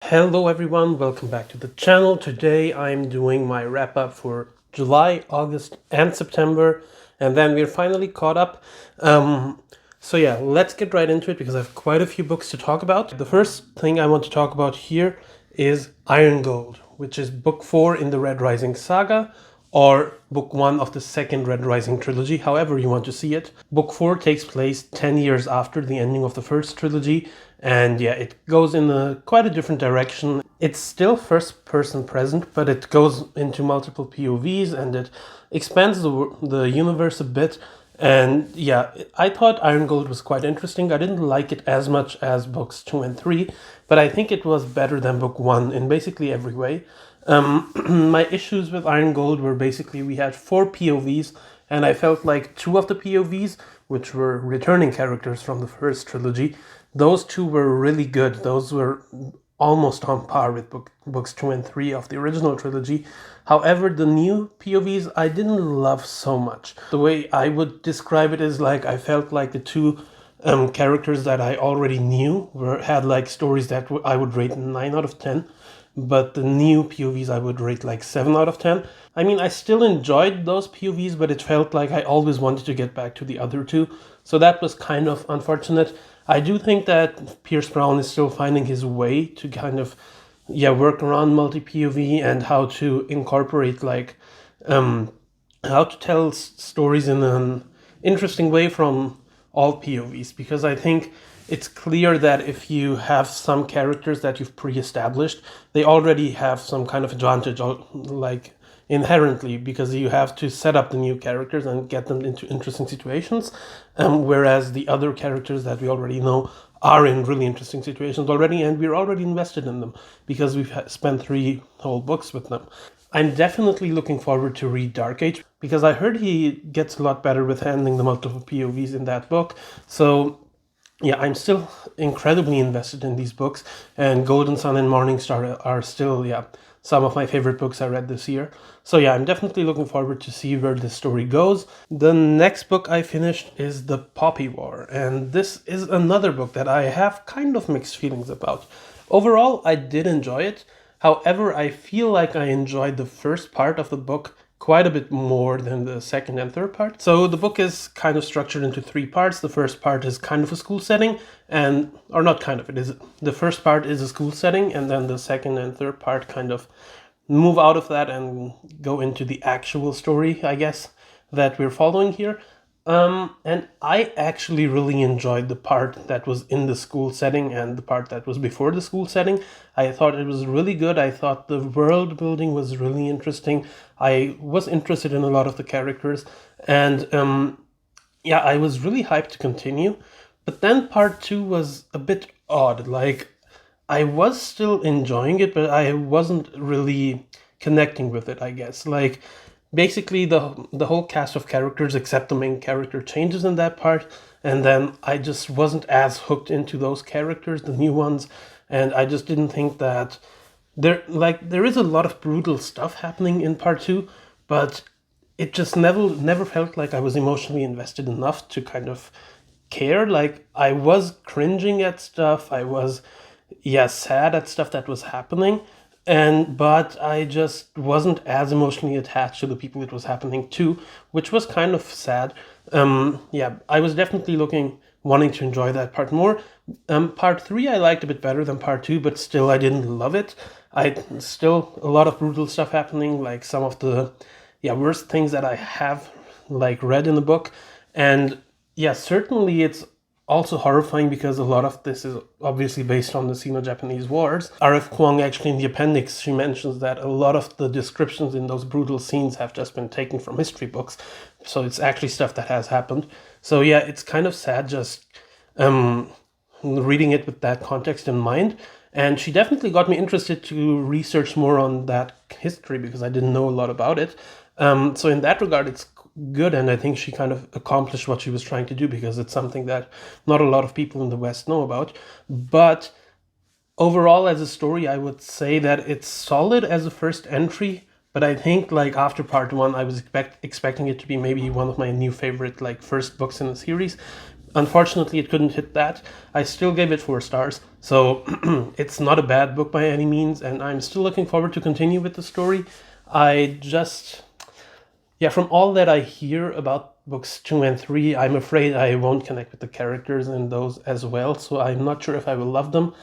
Hello everyone, welcome back to the channel. Today I'm doing my wrap up for July, August and September, and then we're finally caught up. So yeah, let's get right into it because I have quite a few books to talk about. The first thing I want to talk about here is Iron Gold, which is book 4 in the Red Rising saga, or book 1 of the second Red Rising trilogy, however you want to see it. Book 4 takes place 10 years after the ending of the first trilogy, and yeah, it goes in quite a different direction. It's still first person present, but it goes into multiple POVs and it expands the universe a bit. And yeah, I thought Iron Gold was quite interesting. I didn't like it as much as books 2 and 3, but I think it was better than book 1 in basically every way. My issues with Iron Gold were basically we had 4 POVs, and I felt like 2 of the POVs, which were returning characters from the first trilogy, those 2 were really good. Those were almost on par with books 2 and 3 of the original trilogy. However, the new POVs I didn't love so much. The way I would describe it is like I felt like the 2 characters that I already knew had like stories that I would rate 9 out of 10. But the new POVs I would rate like 7 out of 10. I mean, I still enjoyed those POVs, but it felt like I always wanted to get back to the other 2. So that was kind of unfortunate. I do think that Pierce Brown is still finding his way to kind of, work around multi-POV and how to incorporate how to tell stories in an interesting way from all POVs, because I think it's clear that if you have some characters that you've pre-established, they already have some kind of advantage, like inherently, because you have to set up the new characters and get them into interesting situations, whereas the other characters that we already know are in really interesting situations already, and we're already invested in them because we've spent 3 whole books with them. I'm definitely looking forward to read Dark Age because I heard he gets a lot better with handling the multiple POVs in that book. So yeah, I'm still incredibly invested in these books, and Golden Sun and Morningstar are still, some of my favorite books I read this year. So yeah, I'm definitely looking forward to see where this story goes. The next book I finished is The Poppy War, and this is another book that I have kind of mixed feelings about. Overall, I did enjoy it. However, I feel like I enjoyed the first part of the book quite a bit more than the second and third part. So the book is kind of structured into 3 parts. The first part is kind of a school setting, or not kind of, it is, the first part is a school setting, and then the second and third part kind of move out of that and go into the actual story, I guess, that we're following here. And I actually really enjoyed the part that was in the school setting and the part that was before the school setting. I thought it was really good. I thought the world building was really interesting. I was interested in a lot of the characters, and I was really hyped to continue. But then part 2 was a bit odd. Like, I was still enjoying it, but I wasn't really connecting with it, I guess. Like, basically the whole cast of characters except the main character changes in that part, and then I just wasn't as hooked into those characters, the new ones, and I just didn't think that there is a lot of brutal stuff happening in part 2, but it just never felt like I was emotionally invested enough to kind of care. Like, I was cringing at stuff, I was sad at stuff that was happening, but I just wasn't as emotionally attached to the people it was happening to, which was kind of sad. I was definitely wanting to enjoy that part more. Part 3 I liked a bit better than part 2, but still I didn't love it. Still a lot of brutal stuff happening, like some of the worst things that I have like read in the book. And yeah, certainly it's also horrifying because a lot of this is obviously based on the Sino-Japanese wars. R.F. Kuang, actually in the appendix, she mentions that a lot of the descriptions in those brutal scenes have just been taken from history books. So it's actually stuff that has happened. So yeah, it's kind of sad just reading it with that context in mind. And she definitely got me interested to research more on that history because I didn't know a lot about it. So in that regard, it's good, and I think she kind of accomplished what she was trying to do because it's something that not a lot of people in the West know about. But overall, as a story, I would say that it's solid as a first entry, but I think like after part 1, I was expecting it to be maybe one of my new favorite like first books in the series. Unfortunately, it couldn't hit that. I still gave it 4 stars, so it's not a bad book by any means, and I'm still looking forward to continue with the story. I just, yeah, from all that I hear about books 2 and 3, I'm afraid I won't connect with the characters in those as well, so I'm not sure if I will love them.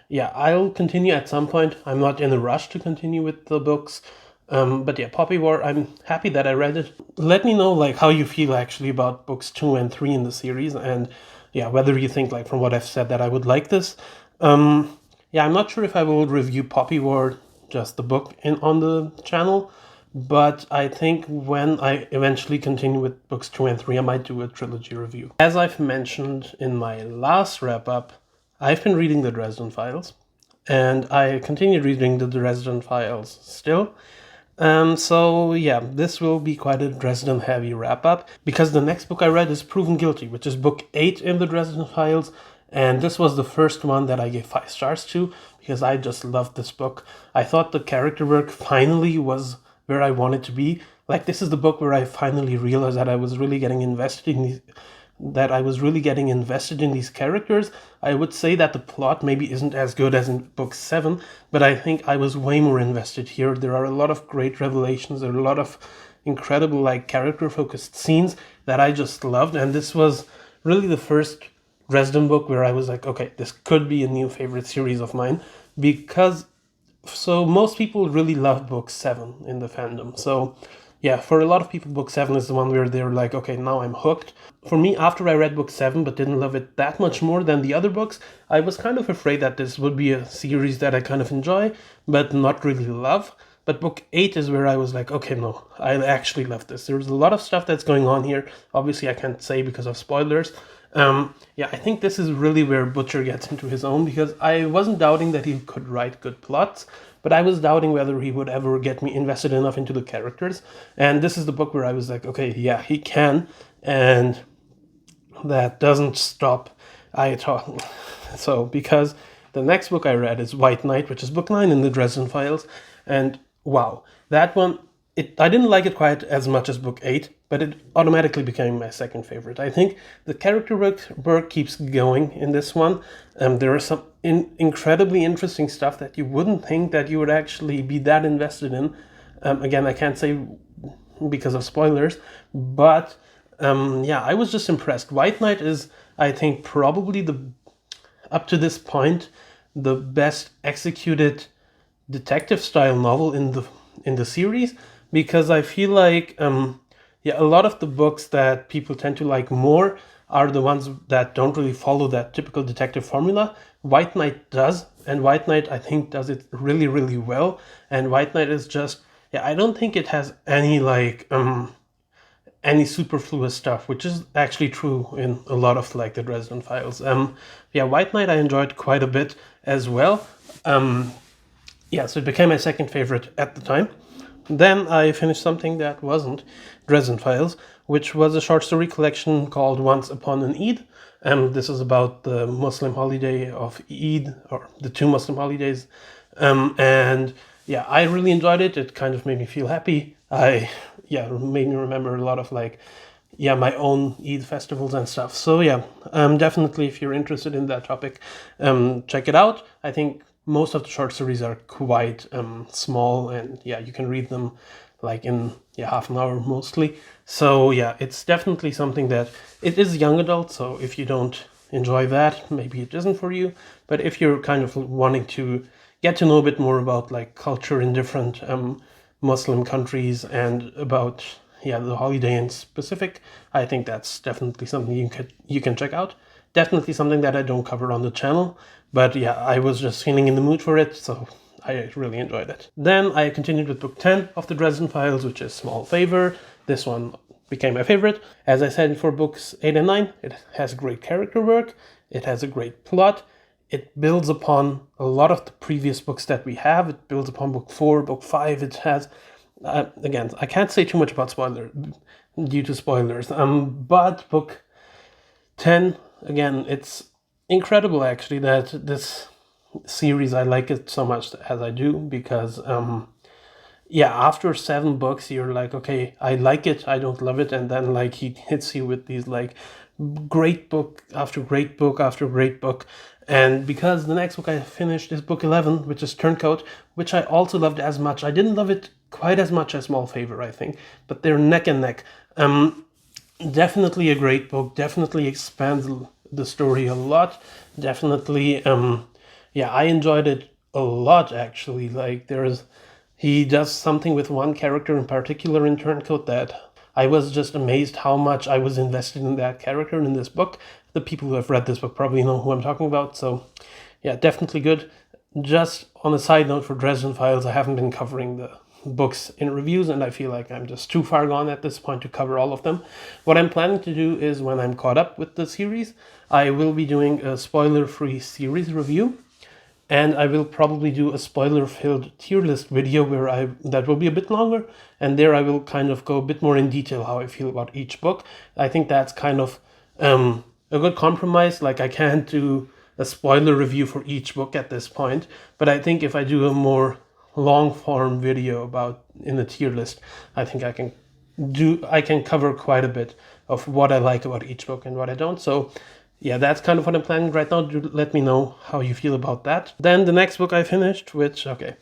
Yeah, I'll continue at some point. I'm not in a rush to continue with the books. But yeah, Poppy War, I'm happy that I read it. Let me know like how you feel actually about books 2 and 3 in the series, and yeah, whether you think like from what I've said that I would like this. Yeah, I'm not sure if I will review Poppy War, just the book, on the channel, but I think when I eventually continue with books 2 and 3, I might do a trilogy review. As I've mentioned in my last wrap up, I've been reading the Dresden Files, and I continue reading the Dresden Files still. So yeah, this will be quite a Dresden heavy wrap up, because the next book I read is Proven Guilty, which is book 8 in the Dresden Files, and this was the first one that I gave 5 stars to, because I just loved this book. I thought the character work finally was where I wanted to be. Like, this is the book where I finally realized that I was really getting invested in these characters. I would say that the plot maybe isn't as good as in book 7, but I think I was way more invested here. There are a lot of great revelations, there are a lot of incredible like character focused scenes that I just loved, and this was really the first Dresden book where I was like, okay, this could be a new favorite series of mine, because most people really love book 7 in the fandom. So yeah, for a lot of people, book 7 is the one where they're like, okay, now I'm hooked. For me, after I read book 7 but didn't love it that much more than the other books, I was kind of afraid that this would be a series that I kind of enjoy but not really love. But book 8 is where I was like, okay, no, I actually love this. There's a lot of stuff that's going on here. Obviously, I can't say because of spoilers. Yeah, I think this is really where Butcher gets into his own, because I wasn't doubting that he could write good plots, but I was doubting whether he would ever get me invested enough into the characters. And this is the book where I was like, okay, yeah, he can, and that doesn't stop. I thought so, because the next book I read is White Knight, which is book 9 in the Dresden Files, and wow, that one, I didn't like it quite as much as book 8, but it automatically became my second favorite. I think the character work keeps going in this one. There is some incredibly interesting stuff that you wouldn't think that you would actually be that invested in. Again, I can't say because of spoilers, but yeah, I was just impressed. White Knight is, I think, probably up to this point, the best executed detective style novel in the series, because I feel like yeah, a lot of the books that people tend to like more are the ones that don't really follow that typical detective formula. White Knight does, and White Knight, I think, does it really, really well. And White Knight is just, yeah, I don't think it has any like any superfluous stuff, which is actually true in a lot of like the Dresden Files. Yeah, White Knight I enjoyed quite a bit as well. Yeah, so it became my second favorite at the time. Then I finished something that wasn't Dresden Files, which was a short story collection called Once Upon an Eid. This is about the Muslim holiday of Eid, or the 2 Muslim holidays. And yeah, I really enjoyed it. It kind of made me feel happy. Yeah, made me remember a lot of like, yeah, my own Eid festivals and stuff. So yeah, definitely if you're interested in that topic, check it out. I think most of the short stories are quite small, and yeah, you can read them like in half an hour mostly. So yeah, it's definitely something that, it is young adult, so if you don't enjoy that, maybe it isn't for you. But if you're kind of wanting to get to know a bit more about like culture in different Muslim countries and about the holiday in specific, I think that's definitely something you can check out. Definitely something that I don't cover on the channel, but yeah, I was just feeling in the mood for it, so I really enjoyed it. Then I continued with book 10 of the Dresden Files, which is Small Favor. This one became my favorite. As I said for books 8 and 9, it has great character work, it has a great plot, it builds upon a lot of the previous books that we have. It builds upon book 4, book 5. It has, again, I can't say too much about due to spoilers, but book 10, again, it's incredible actually that this series, I like it so much as I do, because yeah, after 7 books you're like, okay, I like it, I don't love it, and then like he hits you with these like great book after great book after great book. And because the next book I finished is book 11, which is Turncoat, which I also loved as much. I didn't love it quite as much as Small Favor, I think, but they're neck and neck. Definitely a great book, definitely expands the story a lot, definitely, yeah, I enjoyed it a lot, actually. Like, he does something with one character in particular in Turncoat that I was just amazed how much I was invested in that character in this book. The people who have read this book probably know who I'm talking about, so yeah, definitely good. Just on a side note for Dresden Files, I haven't been covering the books in reviews, and I feel like I'm just too far gone at this point to cover all of them. What I'm planning to do is, when I'm caught up with the series, I will be doing a spoiler-free series review, and I will probably do a spoiler-filled tier list video that will be a bit longer, and there I will kind of go a bit more in detail how I feel about each book. I think that's kind of a good compromise. Like, I can't do a spoiler review for each book at this point, but I think if I do a more long form video in the tier list, I think I can cover quite a bit of what I like about each book and what I don't. So yeah, that's kind of what I'm planning right now. Do let me know how you feel about that. Then the next book I finished, okay,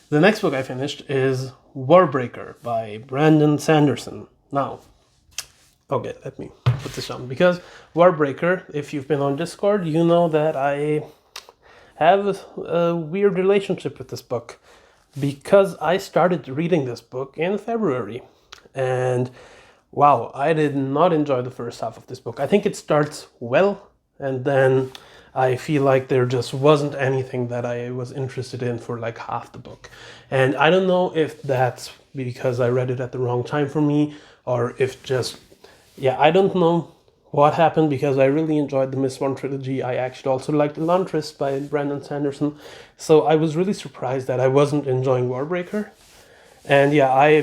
the next book I finished is Warbreaker by Brandon Sanderson. Now, okay, let me put this on, because Warbreaker, if you've been on Discord, you know that I have a weird relationship with this book, because I started reading this book in February, and wow, I did not enjoy the first half of this book. I think it starts well, and then I feel like there just wasn't anything that I was interested in for like half the book. And I don't know if that's because I read it at the wrong time for me, or if just, yeah, I don't know what happened, because I really enjoyed the Mistborn trilogy. I actually also liked Elantris by Brandon Sanderson. So I was really surprised that I wasn't enjoying Warbreaker. And yeah,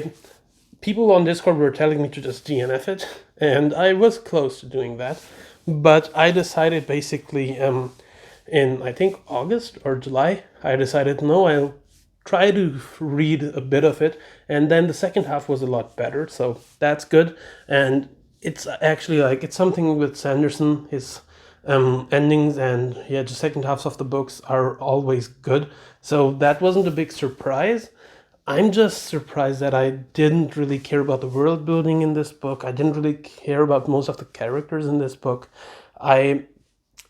people on Discord were telling me to just DNF it, and I was close to doing that. But I decided basically in, I think, August or July, I decided, no, I'll try to read a bit of it. And then the second half was a lot better, so that's good. And it's actually like, it's something with Sanderson, his endings and yeah, the second halves of the books are always good. So that wasn't a big surprise. I'm just surprised that I didn't really care about the world building in this book. I didn't really care about most of the characters in this book. I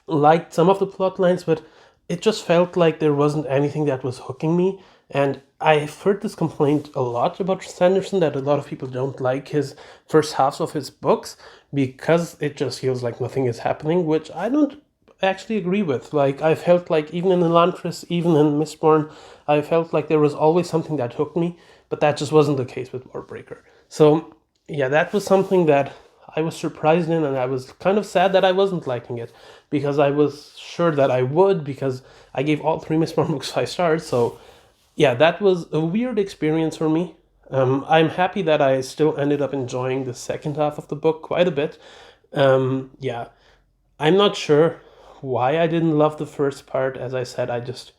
liked some of the plot lines, but it just felt like there wasn't anything that was hooking me. And I've heard this complaint a lot about Sanderson, that a lot of people don't like his first halves of his books because it just feels like nothing is happening, which I don't actually agree with. Like, I felt like even in Elantris, even in Mistborn, I felt like there was always something that hooked me, but that just wasn't the case with Warbreaker. So yeah, that was something that I was surprised in, and I was kind of sad that I wasn't liking it, because I was sure that I would, because I gave all 3 Mistborn books 5 stars. So yeah, that was a weird experience for me. I'm happy that I still ended up enjoying the second half of the book quite a bit. Yeah, I'm not sure why I didn't love the first part. As I said, I just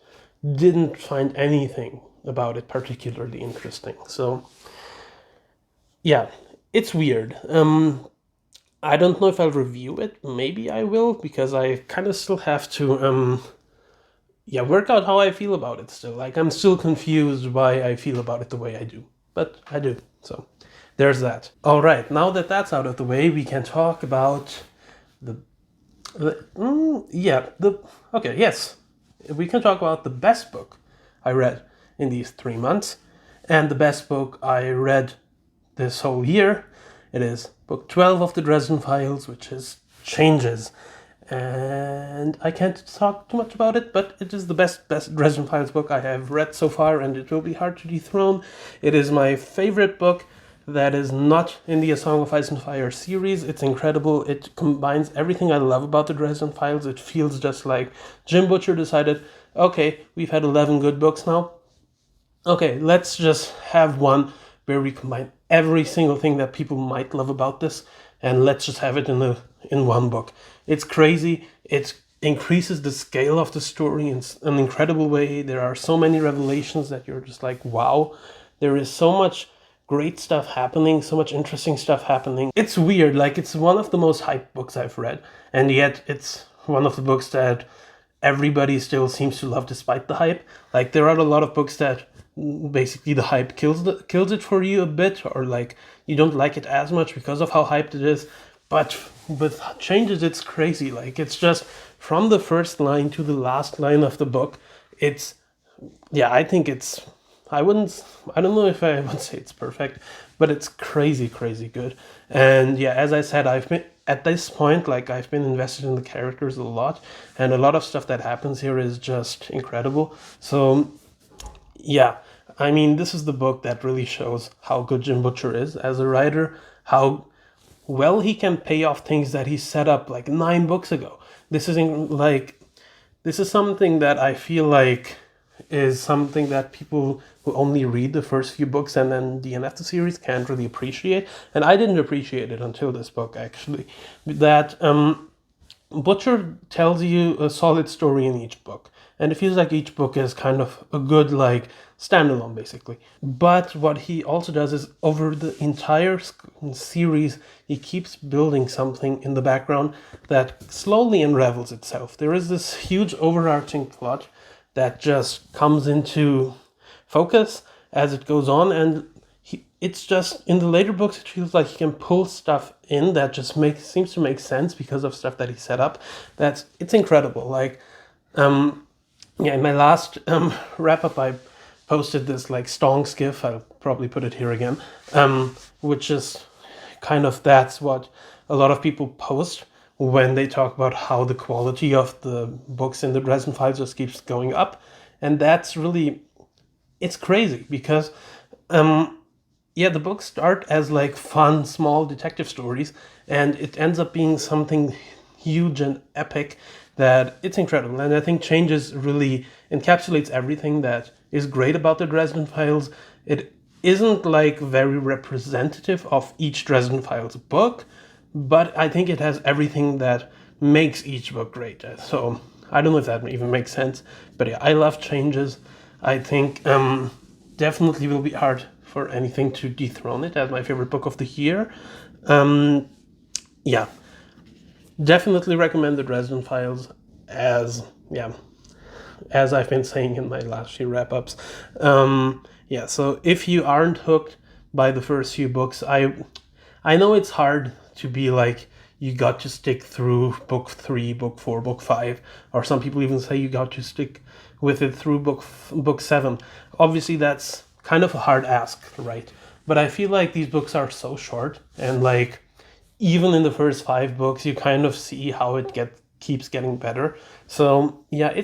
didn't find anything about it particularly interesting. So yeah, it's weird. I don't know if I'll review it. Maybe I will, because I kind of still have to work out how I feel about it still. Like, I'm still confused why I feel about it the way I do. But I do. So there's that. All right, now that that's out of the way, we can talk about we can talk about the best book I read in these 3 months, and the best book I read this whole year. It is book 12 of the Dresden Files, which is Changes. And I can't talk too much about it, but it is the best Dresden Files book I have read so far, and it will be hard to dethrone. It is my favorite book that is not in the A Song of Ice and Fire series. It's incredible. It combines everything I love about the Dresden Files. It feels just like Jim Butcher decided, okay, we've had 11 good books now. Okay, let's just have one where we combine every single thing that people might love about this, and let's just have it in one book. It's crazy. It increases the scale of the story in an incredible way. There are so many revelations that you're just like, wow. There is so much great stuff happening, so much interesting stuff happening. It's weird, like it's one of the most hyped books I've read, and yet it's one of the books that everybody still seems to love despite the hype. Like there are a lot of books that basically the hype kills it for you a bit, or like you don't like it as much because of how hyped it is. But with Changes, it's crazy. Like it's just from the first line to the last line of the book. It's I think it's I don't know if I would say it's perfect, but it's crazy good. And yeah, as I said, I've been at this point, like I've been invested in the characters a lot, and a lot of stuff that happens here is just incredible. So yeah, I mean, this is the book that really shows how good Jim Butcher is as a writer, how well he can pay off things that he set up like 9 books ago. This is something that I feel like is something that people who only read the first few books and then DNF the series can't really appreciate. And I didn't appreciate it until this book, actually. That Butcher tells you a solid story in each book. And it feels like each book is kind of a good, like, standalone, basically. But what he also does is, over the entire series, he keeps building something in the background that slowly unravels itself. There is this huge overarching plot that just comes into focus as it goes on, and it's just, in the later books, it feels like he can pull stuff in that just seems to make sense because of stuff that he set up. It's incredible. Like, in my last wrap-up, I posted this like Stong's GIF. I'll probably put it here again, which is kind of, that's what a lot of people post when they talk about how the quality of the books in the Dresden Files just keeps going up. And that's really, it's crazy because, the books start as like fun, small detective stories, and it ends up being something huge and epic that it's incredible. And I think Changes really encapsulates everything that is great about the Dresden Files. It isn't like very representative of each Dresden Files book, but I think it has everything that makes each book great. So I don't know if that even makes sense, but yeah, I love Changes. I think definitely will be hard for anything to dethrone it as my favorite book of the year. Definitely recommend the Dresden Files, as I've been saying in my last few wrap-ups. So if you aren't hooked by the first few books, I know it's hard to be like, you got to stick through book 3, book 4, book 5, or some people even say you got to stick with it through book 7. Obviously, that's kind of a hard ask, right? But I feel like these books are so short, and like, even in the first 5 books, you kind of see how it keeps getting better. So yeah,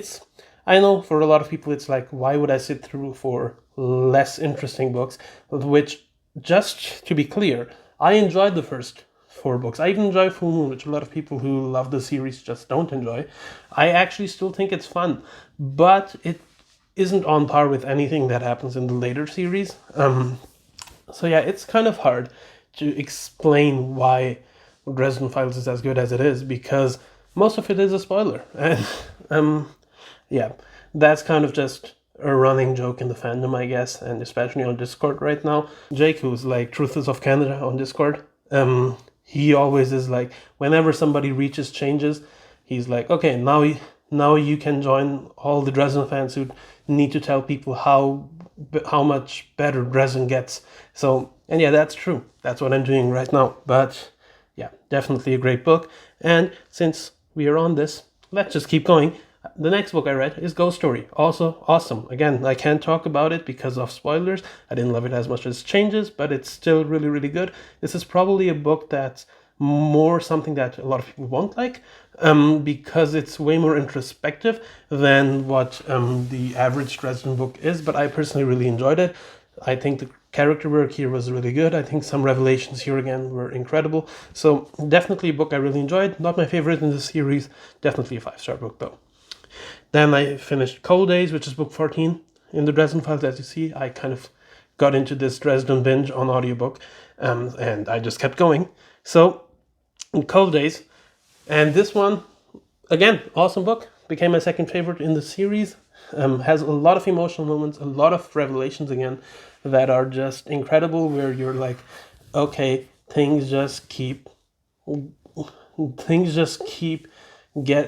I know for a lot of people, it's like, why would I sit through for less interesting books? Which, just to be clear, I enjoyed the first 4 books. I even enjoy Full Moon, which a lot of people who love the series just don't enjoy. I actually still think it's fun, but it isn't on par with anything that happens in the later series. It's kind of hard to explain why Dresden Files is as good as it is, because most of it is a spoiler. And that's kind of just a running joke in the fandom, I guess, and especially on Discord right now. Jake, who's like Truth is of Canada on Discord, he always is like, whenever somebody reaches Changes, he's like, okay, now you can join all the Dresden fans who need to tell people how much better Dresden gets. So, and yeah, that's true. That's what I'm doing right now. But yeah, definitely a great book. And since we are on this, let's just keep going. The next book I read is Ghost Story. Also awesome. Again, I can't talk about it because of spoilers. I didn't love it as much as Changes, but it's still really, really good. This is probably a book that's more something that a lot of people won't like, because it's way more introspective than what the average Dresden book is, but I personally really enjoyed it. I think the character work here was really good. I think some revelations here again were incredible. So definitely a book I really enjoyed. Not my favorite in the series. Definitely a 5-star book though. Then I finished Cold Days, which is book 14 in the Dresden Files. As you see, I kind of got into this Dresden binge on audiobook, and I just kept going. So, Cold Days, and this one, again, awesome book. became my second favorite in the series. Has a lot of emotional moments, a lot of revelations again that are just incredible, where you're like, okay,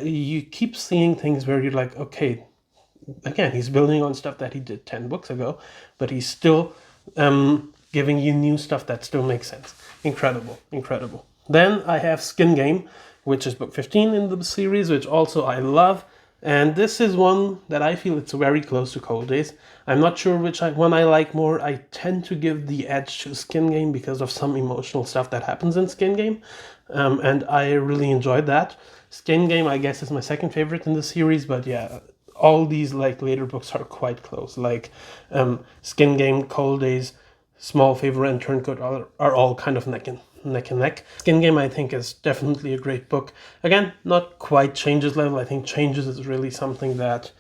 you keep seeing things where you're like, okay, again, he's building on stuff that he did 10 books ago, but he's still giving you new stuff that still makes sense. Incredible, incredible. Then I have Skin Game, which is book 15 in the series, which also I love. And this is one that I feel it's very close to Cold Days. I'm not sure which one I like more. I tend to give the edge to Skin Game because of some emotional stuff that happens in Skin Game. And I really enjoyed that. Skin Game, I guess, is my second favorite in the series, but yeah, all these like later books are quite close. Like Skin Game, Cold Days, Small Favor, and Turncoat are all kind of neck and neck. Skin Game, I think, is definitely a great book. Again, not quite Changes level. I think Changes is really something that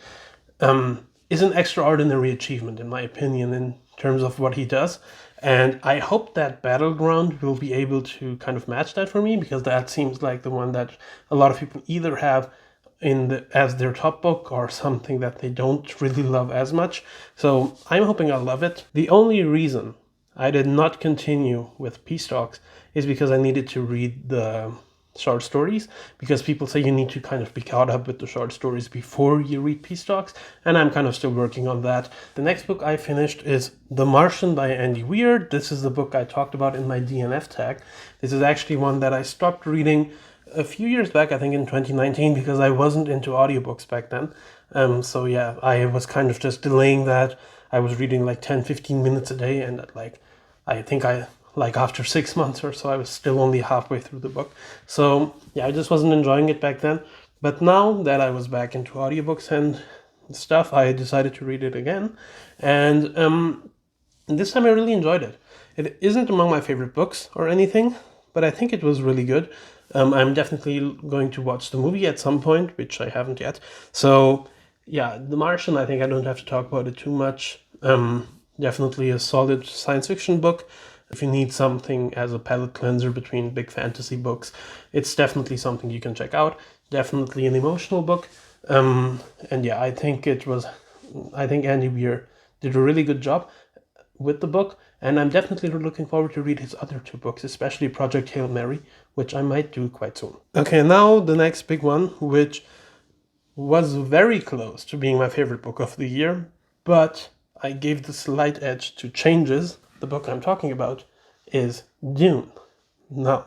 is an extraordinary achievement, in my opinion, in terms of what he does. And I hope that Battleground will be able to kind of match that for me, because that seems like the one that a lot of people either have as their top book or something that they don't really love as much. So I'm hoping I'll love it. The only reason I did not continue with Peace Talks is because I needed to read the short stories, because people say you need to kind of be caught up with the short stories before you read Peace Talks, and I'm kind of still working on that. The next book I finished is The Martian by Andy Weir. This is the book I talked about in my DNF tag. This is actually one that I stopped reading a few years back, I think in 2019, because I wasn't into audiobooks back then. So yeah, I was kind of just delaying that. I was reading like 10-15 minutes a day, and after 6 months or so, I was still only halfway through the book. So yeah, I just wasn't enjoying it back then. But now that I was back into audiobooks and stuff, I decided to read it again. And this time I really enjoyed it. It isn't among my favorite books or anything, but I think it was really good. I'm definitely going to watch the movie at some point, which I haven't yet. So yeah, The Martian, I think I don't have to talk about it too much. Definitely a solid science fiction book. If you need something as a palate cleanser between big fantasy books, it's definitely something you can check out. Definitely an emotional book. And yeah, I think Andy Weir did a really good job with the book, and I'm definitely looking forward to read his other two books, especially Project Hail Mary, which I might do quite soon. Okay, now the next big one, which was very close to being my favorite book of the year, but I gave the slight edge to Changes. The book I'm talking about is Dune. Now,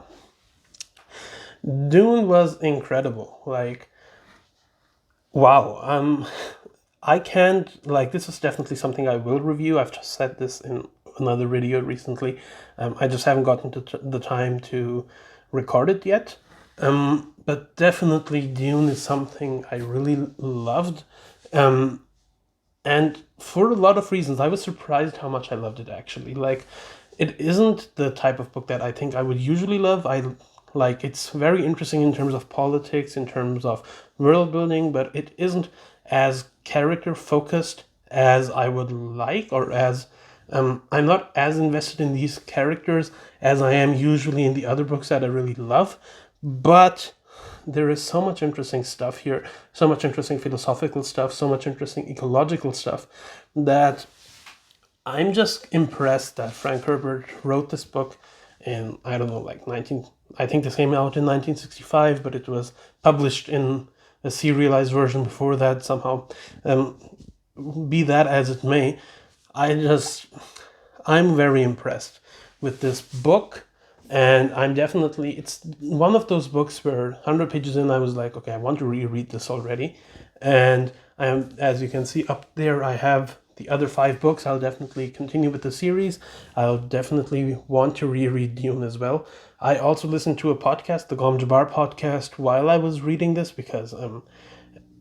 Dune was incredible. Like, wow. This is definitely something I will review. I've just said this in another video recently. I just haven't gotten to the time to record it yet. But definitely Dune is something I really loved. And for a lot of reasons, I was surprised how much I loved it, actually. Like, it isn't the type of book that I think I would usually love. It's very interesting in terms of politics, in terms of world building, but it isn't as character focused as I would like, or as I'm not as invested in these characters as I am usually in the other books that I really love. But there is so much interesting stuff here, so much interesting philosophical stuff, so much interesting ecological stuff, that I'm just impressed that Frank Herbert wrote this book in, I don't know, I think this came out in 1965, but it was published in a serialized version before that somehow. Be that as it may, I'm very impressed with this book. And it's one of those books where 100 pages in, I was like, okay, I want to reread this already. And as you can see up there, I have the other 5 books. I'll definitely continue with the series. I'll definitely want to reread Dune as well. I also listened to a podcast, the Gom Jabbar podcast, while I was reading this, because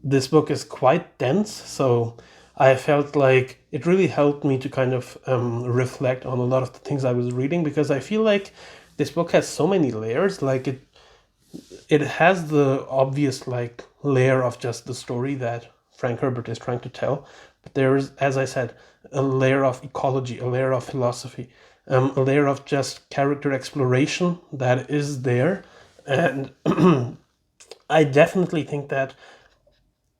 this book is quite dense. So I felt like it really helped me to kind of reflect on a lot of the things I was reading, because I feel like this book has so many layers. Like it has the obvious layer of just the story that Frank Herbert is trying to tell, but there is, as I said, a layer of ecology, a layer of philosophy, a layer of just character exploration that is there. And I definitely think that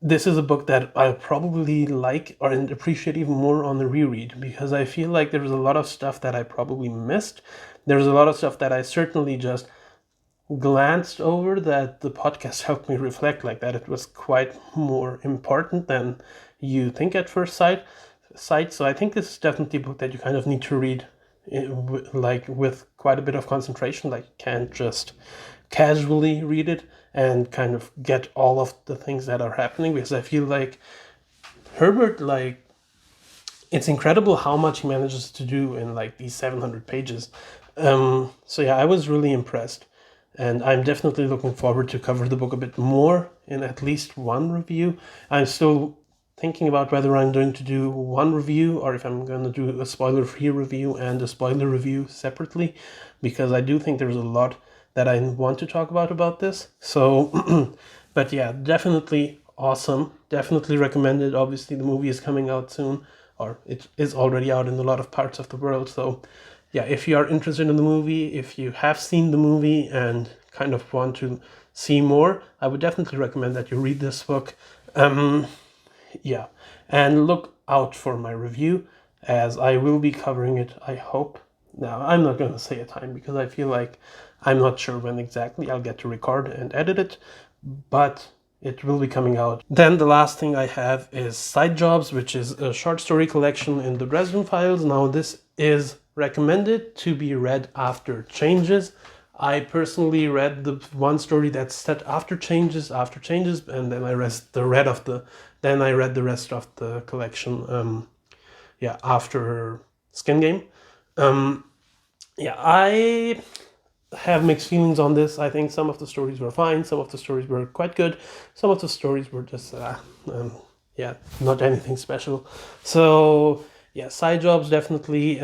this is a book that I probably like or appreciate even more on the reread, because I feel like there was a lot of stuff that I probably missed. There's a lot of stuff that I certainly just glanced over that the podcast helped me reflect, like that it was quite more important than you think at first sight. So I think this is definitely a book that you kind of need to read like with quite a bit of concentration. Like you can't just casually read it and kind of get all of the things that are happening, because I feel like Herbert, like, it's incredible how much he manages to do in like these 700 pages. So yeah, I was really impressed, and I'm definitely looking forward to cover the book a bit more in at least one review. I'm still thinking about whether I'm going to do one review or if I'm going to do a spoiler-free review and a spoiler review separately, because I do think there's a lot that I want to talk about this. So, but yeah, definitely awesome. Definitely recommended. Obviously, the movie is coming out soon, or it is already out in a lot of parts of the world. So, yeah, if you are interested in the movie, if you have seen the movie and kind of want to see more, I would definitely recommend that you read this book. Yeah, and look out for my review, as I will be covering it, I hope. Now, I'm not going to say a time because I feel like I'm not sure when exactly I'll get to record and edit it, but it will be coming out. Then the last thing I have is Side Jobs, which is a short story collection in the Dresden Files. Now, this is recommended to be read after Changes. I personally read the one story that's set after Changes, and then I read the rest of the collection. After Skin Game. I have mixed feelings on this. I think some of the stories were fine, some of the stories were quite good, some of the stories were just not anything special. So yeah, Side Jobs definitely.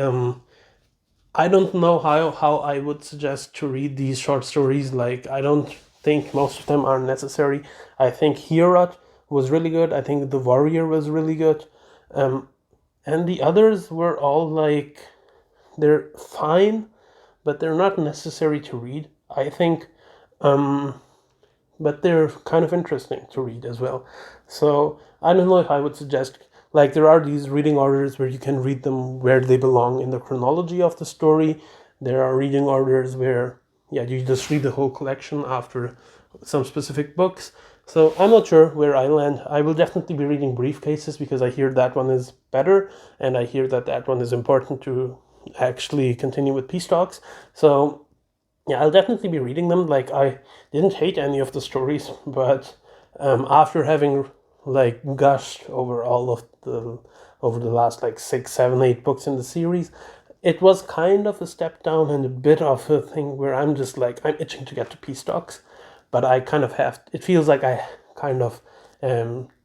I don't know how I would suggest to read these short stories. Like, I don't think most of them are necessary. I think Heorot was really good. I think The Warrior was really good. And the others were all like, they're fine, but they're not necessary to read, I think. But they're kind of interesting to read as well. So I don't know if I would suggest, like, there are these reading orders where you can read them where they belong in the chronology of the story. There are reading orders where, you just read the whole collection after some specific books. So I'm not sure where I land. I will definitely be reading Briefcases because I hear that one is better, and I hear that one is important to actually continue with Peace Talks. So yeah, I'll definitely be reading them. Like, I didn't hate any of the stories, but after having like gushed over over the last like 6, 7, 8 books in the series, it was kind of a step down and a bit of a thing where I'm just like, I'm itching to get to Peace Talks, but I kind of it feels like I kind of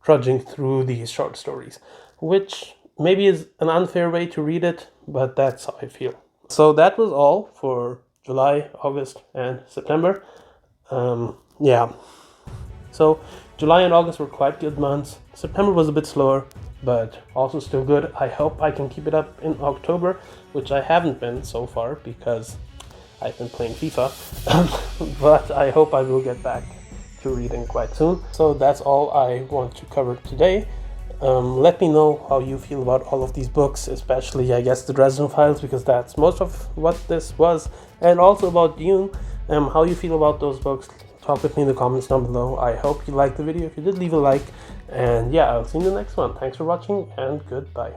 trudging through these short stories, which maybe is an unfair way to read it, but that's how I feel. So that was all for July, August, and September. So July and August were quite good months. September was a bit slower, but also still good. I hope I can keep it up in October, which I haven't been so far because I've been playing FIFA. But I hope I will get back to reading quite soon. So that's all I want to cover today. Let me know how you feel about all of these books, especially, I guess, the Dresden Files, because that's most of what this was, and also about Dune. How you feel about those books, talk with me in the comments down below. I hope you liked the video. If you did, leave a like, and yeah, I'll see you in the next one. Thanks for watching, and goodbye.